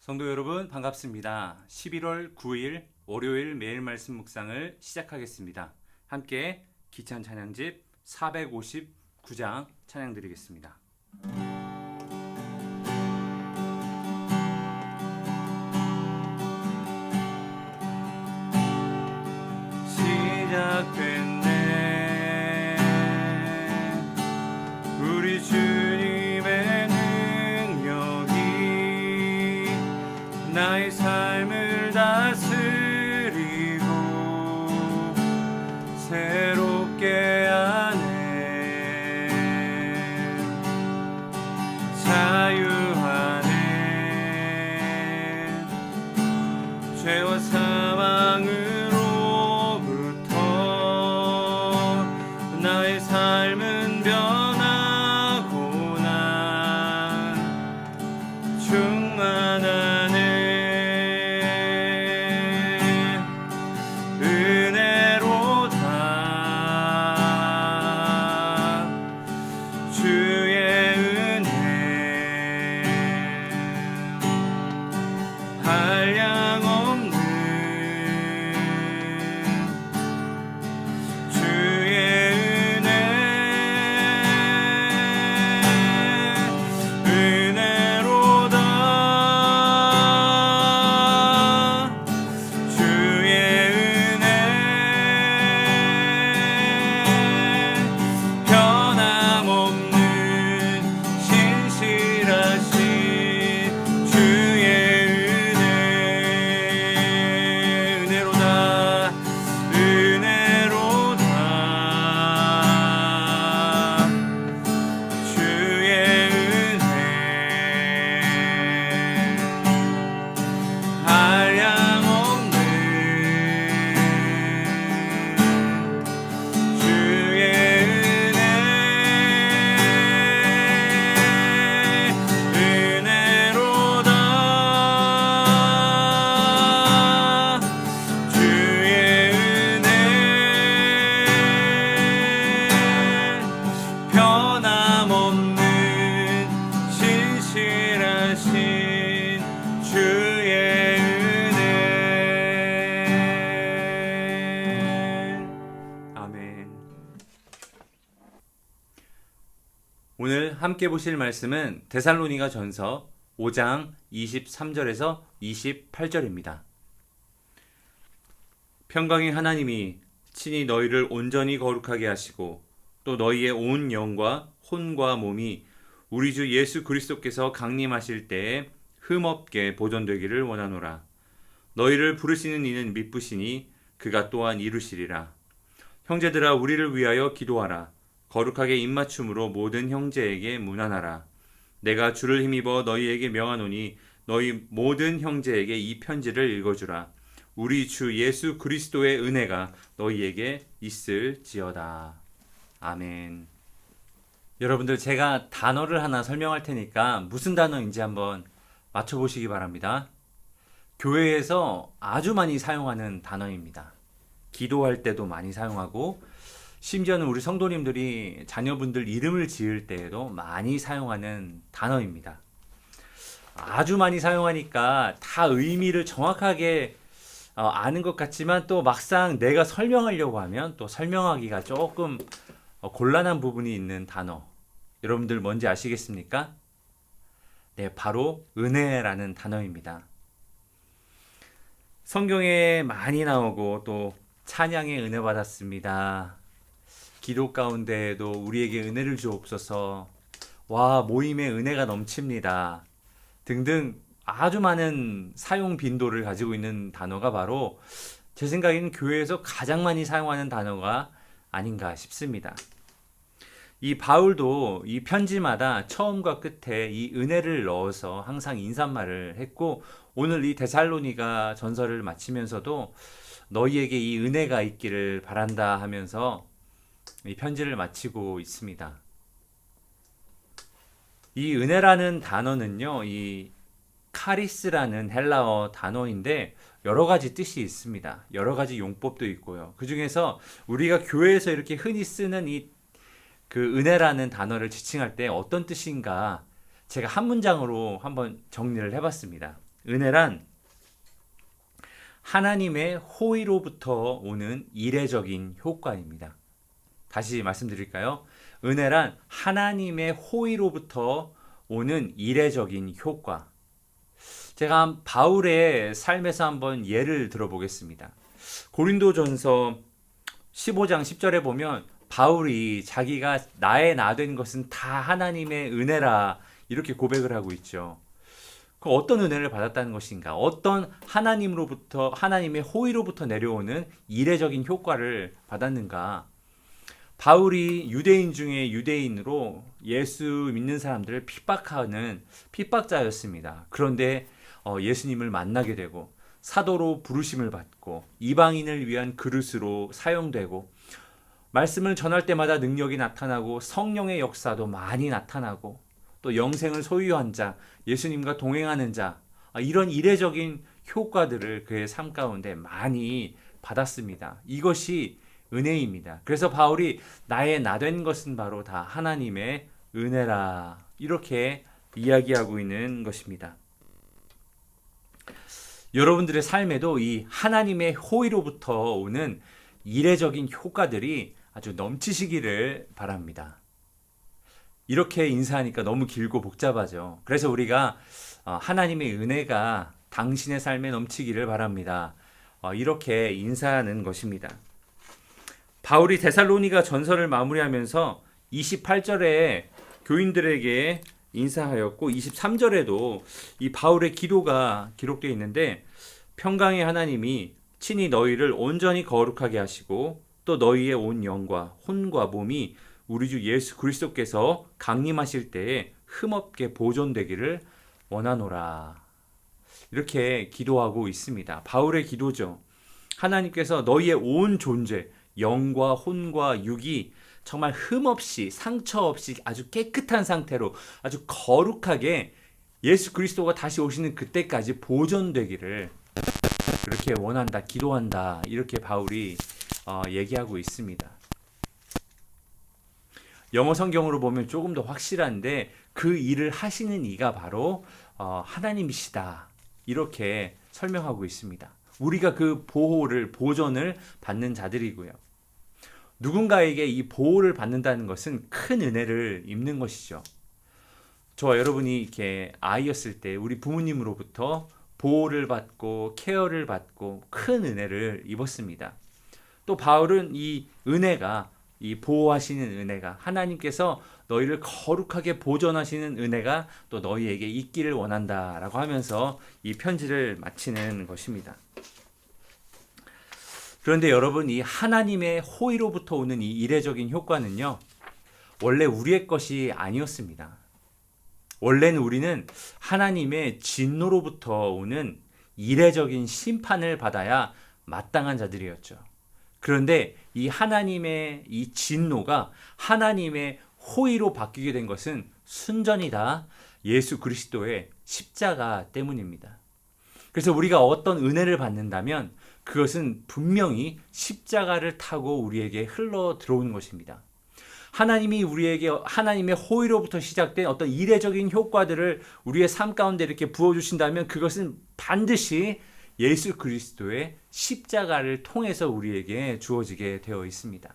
성도 여러분 반갑습니다. 11월 9일 월요일 매일 말씀 묵상을 시작하겠습니다. 함께 기찬 찬양집 459장 찬양 드리겠습니다. 시작됐네 우리 주님의 능력이 나의 삶을 다스리고 새롭게 하네 자유하네 죄와 사망으로부터 나의 삶은 변하고 난 충만하네 오늘 함께 보실 말씀은 데살로니가 전서 5장 23절에서 28절입니다. 평강의 하나님이 친히 너희를 온전히 거룩하게 하시고 또 너희의 온 영과 혼과 몸이 우리 주 예수 그리스도께서 강림하실 때에 흠없게 보존되기를 원하노라. 너희를 부르시는 이는 미쁘시니 그가 또한 이루시리라. 형제들아 우리를 위하여 기도하라. 거룩하게 입맞춤으로 모든 형제에게 문안하라. 내가 주를 힘입어 너희에게 명하노니 너희 모든 형제에게 이 편지를 읽어주라. 우리 주 예수 그리스도의 은혜가 너희에게 있을지어다. 아멘. 여러분들 제가 단어를 하나 설명할 테니까 무슨 단어인지 한번 맞춰보시기 바랍니다. 교회에서 아주 많이 사용하는 단어입니다. 기도할 때도 많이 사용하고 심지어는 우리 성도님들이 자녀분들 이름을 지을 때에도 많이 사용하는 단어입니다. 아주 많이 사용하니까 다 의미를 정확하게 아는 것 같지만 또 막상 내가 설명하려고 하면 또 설명하기가 조금 곤란한 부분이 있는 단어. 여러분들 뭔지 아시겠습니까? 네, 바로 은혜라는 단어입니다. 성경에 많이 나오고 또 찬양에 은혜 받았습니다. 기도 가운데에도 우리에게 은혜를 주옵소서. 와, 모임에 은혜가 넘칩니다. 등등 아주 많은 사용 빈도를 가지고 있는 단어가 바로 제 생각에는 교회에서 가장 많이 사용하는 단어가 아닌가 싶습니다. 이 바울도 이 편지마다 처음과 끝에 이 은혜를 넣어서 항상 인사말을 했고 오늘 이 데살로니가 전서를 마치면서도 너희에게 이 은혜가 있기를 바란다 하면서 이 편지를 마치고 있습니다. 이 은혜라는 단어는요, 이 카리스라는 헬라어 단어인데 여러 가지 뜻이 있습니다. 여러 가지 용법도 있고요. 그 중에서 우리가 교회에서 이렇게 흔히 쓰는 이 그 은혜라는 단어를 지칭할 때 어떤 뜻인가 제가 한 문장으로 한번 정리를 해봤습니다. 은혜란 하나님의 호의로부터 오는 이례적인 효과입니다. 다시 말씀드릴까요? 은혜란 하나님의 호의로부터 오는 이례적인 효과. 제가 바울의 삶에서 한번 예를 들어보겠습니다. 고린도전서 15장 10절에 보면 바울이 자기가 나의 나 된 것은 다 하나님의 은혜라 이렇게 고백을 하고 있죠. 그 어떤 은혜를 받았다는 것인가? 어떤 하나님으로부터 하나님의 호의로부터 내려오는 이례적인 효과를 받았는가? 바울이 유대인 중에 유대인으로 예수 믿는 사람들을 핍박하는 핍박자였습니다. 그런데 예수님을 만나게 되고 사도로 부르심을 받고 이방인을 위한 그릇으로 사용되고 말씀을 전할 때마다 능력이 나타나고 성령의 역사도 많이 나타나고 또 영생을 소유한 자, 예수님과 동행하는 자, 이런 이례적인 효과들을 그의 삶 가운데 많이 받았습니다. 이것이 은혜입니다. 그래서 바울이 나의 나 된 것은 바로 다 하나님의 은혜라 이렇게 이야기하고 있는 것입니다. 여러분들의 삶에도 이 하나님의 호의로부터 오는 이례적인 효과들이 아주 넘치시기를 바랍니다. 이렇게 인사하니까 너무 길고 복잡하죠. 그래서 우리가 하나님의 은혜가 당신의 삶에 넘치기를 바랍니다. 이렇게 인사하는 것입니다. 바울이 데살로니가 전서를 마무리하면서 28절에 교인들에게 인사하였고 23절에도 이 바울의 기도가 기록되어 있는데 평강의 하나님이 친히 너희를 온전히 거룩하게 하시고 또 너희의 온 영과 혼과 몸이 우리 주 예수 그리스도께서 강림하실 때에 흠없게 보존되기를 원하노라. 이렇게 기도하고 있습니다. 바울의 기도죠. 하나님께서 너희의 온 존재, 영과 혼과 육이 정말 흠없이 상처 없이 아주 깨끗한 상태로 아주 거룩하게 예수 그리스도가 다시 오시는 그때까지 보존되기를 그렇게 원한다, 기도한다 이렇게 바울이 얘기하고 있습니다. 영어 성경으로 보면 조금 더 확실한데 그 일을 하시는 이가 바로 하나님이시다 이렇게 설명하고 있습니다. 우리가 그 보호를 보존을 받는 자들이고요. 누군가에게 이 보호를 받는다는 것은 큰 은혜를 입는 것이죠. 저와 여러분이 이렇게 아이였을 때 우리 부모님으로부터 보호를 받고 케어를 받고 큰 은혜를 입었습니다. 또 바울은 이 은혜가 이 보호하시는 은혜가 하나님께서 너희를 거룩하게 보존하시는 은혜가 또 너희에게 있기를 원한다라고 하면서 이 편지를 마치는 것입니다. 그런데 여러분 이 하나님의 호의로부터 오는 이 이례적인 효과는요. 원래 우리의 것이 아니었습니다. 원래는 우리는 하나님의 진노로부터 오는 이례적인 심판을 받아야 마땅한 자들이었죠. 그런데 이 하나님의 이 진노가 하나님의 호의로 바뀌게 된 것은 순전히 다 예수 그리스도의 십자가 때문입니다. 그래서 우리가 어떤 은혜를 받는다면 그것은 분명히 십자가를 타고 우리에게 흘러 들어오는 것입니다. 하나님이 우리에게 하나님의 호의로부터 시작된 어떤 이례적인 효과들을 우리의 삶 가운데 이렇게 부어주신다면 그것은 반드시 예수 그리스도의 십자가를 통해서 우리에게 주어지게 되어 있습니다.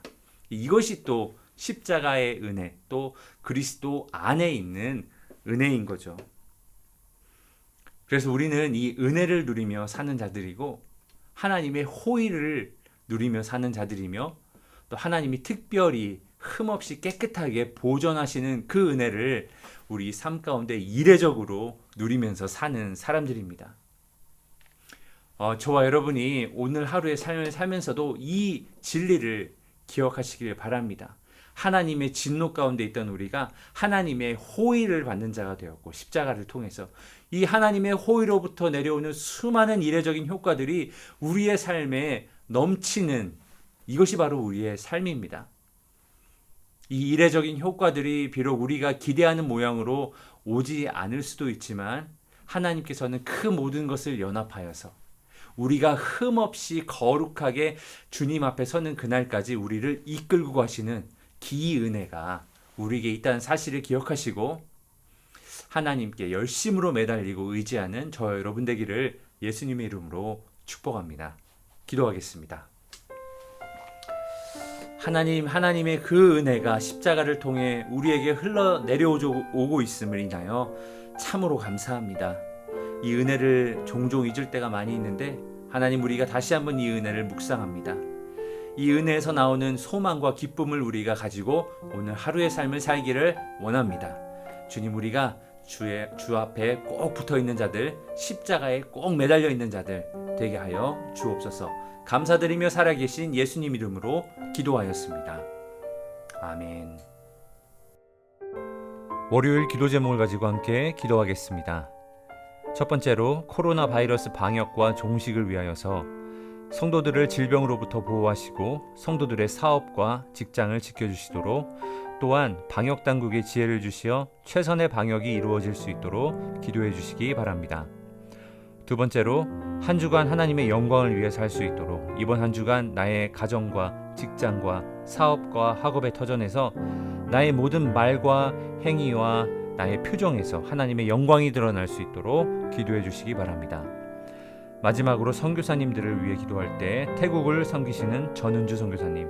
이것이 또 십자가의 은혜, 또 그리스도 안에 있는 은혜인 거죠. 그래서 우리는 이 은혜를 누리며 사는 자들이고 하나님의 호의를 누리며 사는 자들이며 또 하나님이 특별히 흠없이 깨끗하게 보존하시는 그 은혜를 우리 삶 가운데 이례적으로 누리면서 사는 사람들입니다. 저와 여러분이 오늘 하루의 삶을 살면서도 이 진리를 기억하시길 바랍니다. 하나님의 진노 가운데 있던 우리가 하나님의 호의를 받는 자가 되었고 십자가를 통해서 이 하나님의 호의로부터 내려오는 수많은 이례적인 효과들이 우리의 삶에 넘치는 이것이 바로 우리의 삶입니다. 이 이례적인 효과들이 비록 우리가 기대하는 모양으로 오지 않을 수도 있지만 하나님께서는 그 모든 것을 연합하여서 우리가 흠없이 거룩하게 주님 앞에 서는 그날까지 우리를 이끌고 가시는 기이 은혜가 우리에게 있다는 사실을 기억하시고 하나님께 열심으로 매달리고 의지하는 저와 여러분 되기를 예수님의 이름으로 축복합니다. 기도하겠습니다. 하나님의 그 은혜가 십자가를 통해 우리에게 흘러 내려오고 있음을 인하여 참으로 감사합니다. 이 은혜를 종종 잊을 때가 많이 있는데 하나님, 우리가 다시 한번 이 은혜를 묵상합니다. 이 은혜에서 나오는 소망과 기쁨을 우리가 가지고 오늘 하루의 삶을 살기를 원합니다. 주님, 우리가 주 앞에 꼭 붙어 있는 자들, 십자가에 꼭 매달려 있는 자들 되게 하여 주옵소서. 감사드리며 살아계신 예수님 이름으로 기도하였습니다. 아멘. 월요일 기도 제목을 가지고 함께 기도하겠습니다. 첫 번째로 코로나 바이러스 방역과 종식을 위하여서 성도들을 질병으로부터 보호하시고 성도들의 사업과 직장을 지켜주시도록, 또한 방역당국의 지혜를 주시어 최선의 방역이 이루어질 수 있도록 기도해 주시기 바랍니다. 두 번째로 한 주간 하나님의 영광을 위해 살 수 있도록 이번 한 주간 나의 가정과 직장과 사업과 학업의 터전에서 나의 모든 말과 행위와 나의 표정에서 하나님의 영광이 드러날 수 있도록 기도해 주시기 바랍니다. 마지막으로 선교사님들을 위해 기도할 때 태국을 섬기시는 전은주 선교사님,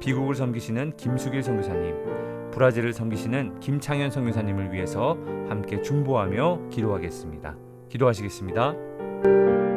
비국을 섬기시는 김수길 선교사님, 브라질을 섬기시는 김창현 선교사님을 위해서 함께 중보하며 기도하겠습니다. 기도하시겠습니다.